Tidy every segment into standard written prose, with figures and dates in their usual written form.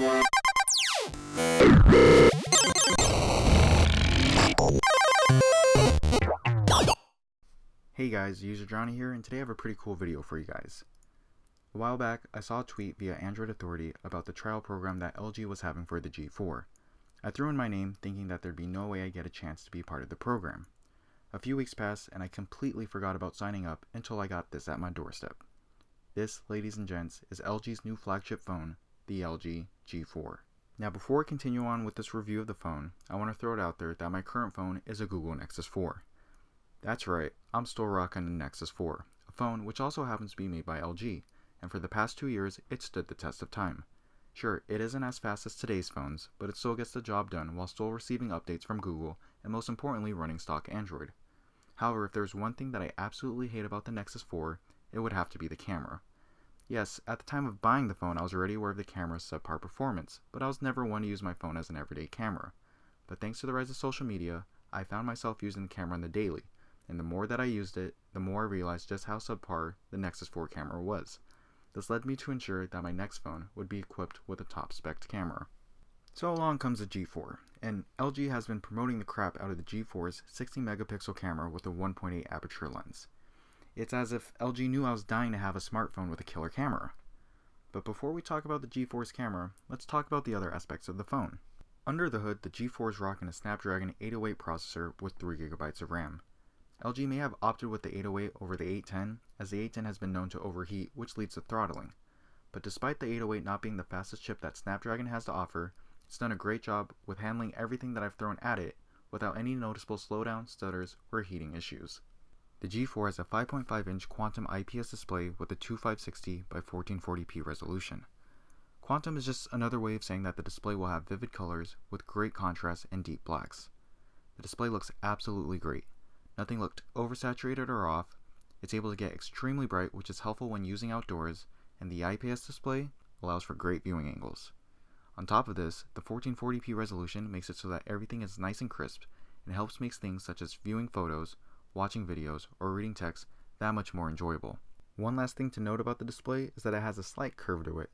Hey guys, User Johnny here, and today I have a pretty cool video for you guys. A while back, I saw a tweet via Android Authority about the trial program that LG was having for the G4. I threw in my name thinking that there'd be no way I'd get a chance to be part of the program. A few weeks passed and I completely forgot about signing up until I got this at my doorstep. This, ladies and gents, is LG's new flagship phone, the LGG4. Now before I continue on with this review of the phone, I want to throw it out there that my current phone is a Google Nexus 4. That's right, I'm still rocking the Nexus 4, a phone which also happens to be made by LG, and for the past 2 years, it stood the test of time. Sure, it isn't as fast as today's phones, but it still gets the job done while still receiving updates from Google and most importantly running stock Android. However, if there's one thing that I absolutely hate about the Nexus 4, it would have to be the camera. Yes, at the time of buying the phone I was already aware of the camera's subpar performance, but I was never one to use my phone as an everyday camera. But thanks to the rise of social media, I found myself using the camera on the daily, and the more that I used it, the more I realized just how subpar the Nexus 4 camera was. This led me to ensure that my next phone would be equipped with a top-spec camera. So along comes the G4, and LG has been promoting the crap out of the G4's 60-megapixel camera with a 1.8 aperture lens. It's as if LG knew I was dying to have a smartphone with a killer camera. But before we talk about the G4's camera, let's talk about the other aspects of the phone. Under the hood, the G4 is rocking a Snapdragon 808 processor with 3GB of RAM. LG may have opted with the 808 over the 810, as the 810 has been known to overheat, which leads to throttling. But despite the 808 not being the fastest chip that Snapdragon has to offer, it's done a great job with handling everything that I've thrown at it without any noticeable slowdown, stutters, or heating issues. The G4 has a 5.5-inch Quantum IPS display with a 2560 by 1440p resolution. Quantum is just another way of saying that the display will have vivid colors with great contrast and deep blacks. The display looks absolutely great. Nothing looked oversaturated or off. It's able to get extremely bright, which is helpful when using outdoors, and the IPS display allows for great viewing angles. On top of this, the 1440p resolution makes it so that everything is nice and crisp, and helps make things such as viewing photos, watching videos, or reading text that much more enjoyable. One last thing to note about the display is that it has a slight curve to it.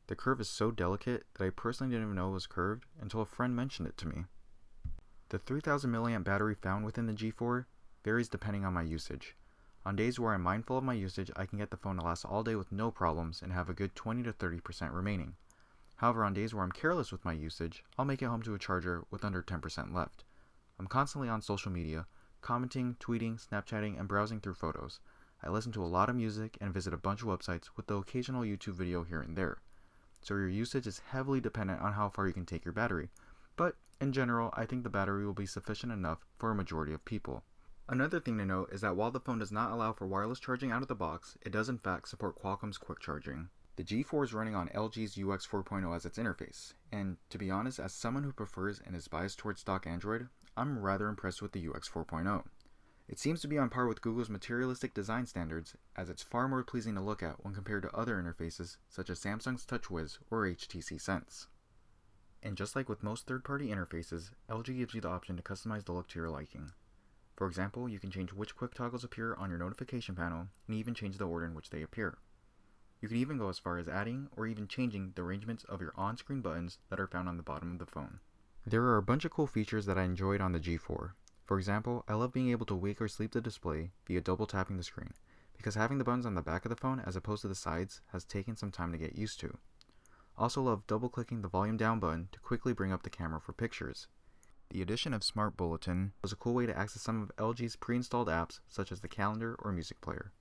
The curve is so delicate that I personally didn't even know it was curved until a friend mentioned it to me. The 3000 mAh battery found within the G4 varies depending on my usage. On days where I'm mindful of my usage, I can get the phone to last all day with no problems and have a good 20 to 30% remaining. However, on days where I'm careless with my usage, I'll make it home to a charger with under 10% left. I'm constantly on social media, commenting, tweeting, Snapchatting, and browsing through photos. I listen to a lot of music and visit a bunch of websites with the occasional YouTube video here and there. So your usage is heavily dependent on how far you can take your battery, but in general, I think the battery will be sufficient enough for a majority of people. Another thing to note is that while the phone does not allow for wireless charging out of the box, it does in fact support Qualcomm's quick charging. The G4 is running on LG's UX 4.0 as its interface, and to be honest, as someone who prefers and is biased towards stock Android, I'm rather impressed with the UX 4.0. It seems to be on par with Google's materialistic design standards, as it's far more pleasing to look at when compared to other interfaces such as Samsung's TouchWiz or HTC Sense. And just like with most third-party interfaces, LG gives you the option to customize the look to your liking. For example, you can change which quick toggles appear on your notification panel, and even change the order in which they appear. You can even go as far as adding or even changing the arrangements of your on-screen buttons that are found on the bottom of the phone. There are a bunch of cool features that I enjoyed on the G4. For example, I love being able to wake or sleep the display via double tapping the screen, because having the buttons on the back of the phone as opposed to the sides has taken some time to get used to. Also love double-clicking the volume down button to quickly bring up the camera for pictures. The addition of Smart Bulletin was a cool way to access some of LG's pre-installed apps such as the calendar or music player.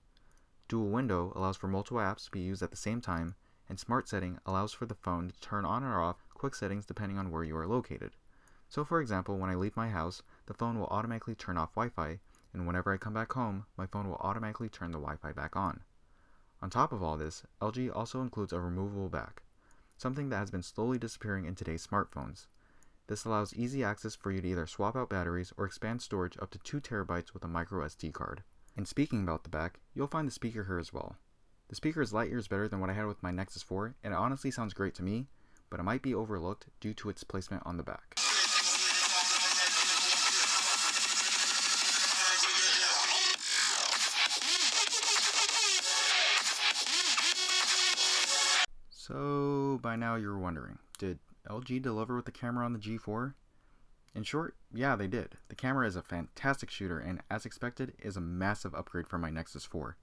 Dual Window allows for multiple apps to be used at the same time, and Smart Setting allows for the phone to turn on or off quick settings depending on where you are located. So for example, when I leave my house, the phone will automatically turn off Wi-Fi, and whenever I come back home, my phone will automatically turn the Wi-Fi back on. On top of all this, LG also includes a removable back, something that has been slowly disappearing in today's smartphones. This allows easy access for you to either swap out batteries or expand storage up to 2 TB with a micro SD card. And speaking about the back, you'll find the speaker here as well. The speaker is light years better than what I had with my Nexus 4, and it honestly sounds great to me, but it might be overlooked due to its placement on the back. So by now you're wondering, Did LG deliver with the camera on the G4? In short, yeah, they did. The camera is a fantastic shooter and, as expected, is a massive upgrade from my Nexus 4.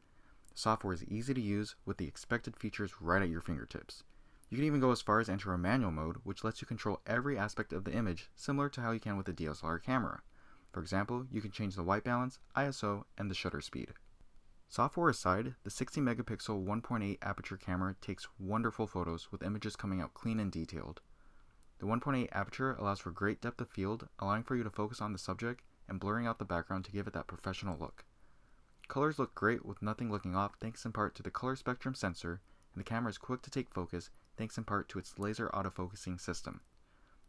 The software is easy to use with the expected features right at your fingertips. You can even go as far as enter a manual mode, which lets you control every aspect of the image, similar to how you can with a DSLR camera. For example, you can change the white balance, ISO, and the shutter speed. Software aside, the 60 megapixel 1.8 aperture camera takes wonderful photos with images coming out clean and detailed. The 1.8 aperture allows for great depth of field, allowing for you to focus on the subject and blurring out the background to give it that professional look. Colors look great with nothing looking off thanks in part to the color spectrum sensor, and the camera is quick to take focus thanks in part to its laser autofocusing system.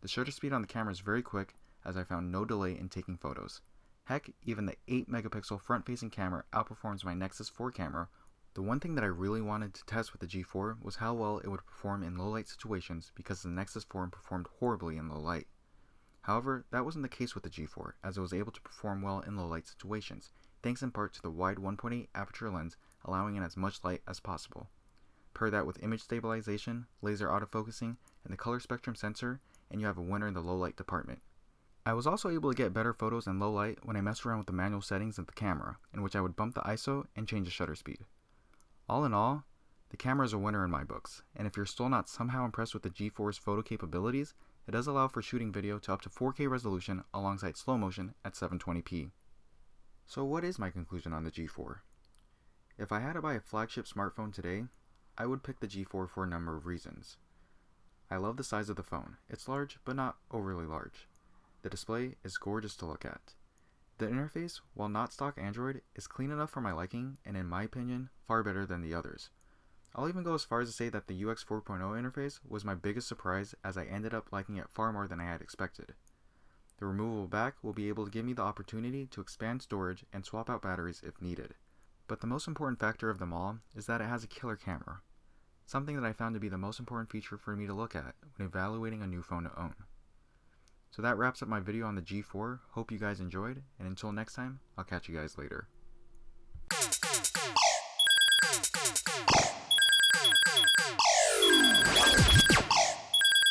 The shutter speed on the camera is very quick, as I found no delay in taking photos. Heck, even the 8 megapixel front-facing camera outperforms my Nexus 4 camera. The one thing that I really wanted to test with the G4 was how well it would perform in low light situations, because the Nexus 4 performed horribly in low light. However, that wasn't the case with the G4, as it was able to perform well in low light situations, thanks in part to the wide 1.8 aperture lens allowing in as much light as possible. Pair that with image stabilization, laser autofocusing, and the color spectrum sensor, and you have a winner in the low light department. I was also able to get better photos in low light when I messed around with the manual settings of the camera, in which I would bump the ISO and change the shutter speed. All in all, the camera is a winner in my books, and if you're still not somehow impressed with the G4's photo capabilities, it does allow for shooting video to up to 4K resolution alongside slow motion at 720p. So what is my conclusion on the G4? If I had to buy a flagship smartphone today, I would pick the G4 for a number of reasons. I love the size of the phone. It's large, but not overly large. The display is gorgeous to look at. The interface, while not stock Android, is clean enough for my liking and, in my opinion, far better than the others. I'll even go as far as to say that the UX 4.0 interface was my biggest surprise, as I ended up liking it far more than I had expected. The removable back will be able to give me the opportunity to expand storage and swap out batteries if needed. But the most important factor of them all is that it has a killer camera, something that I found to be the most important feature for me to look at when evaluating a new phone to own. So that wraps up my video on the G4. Hope you guys enjoyed, and until next time, I'll catch you guys later.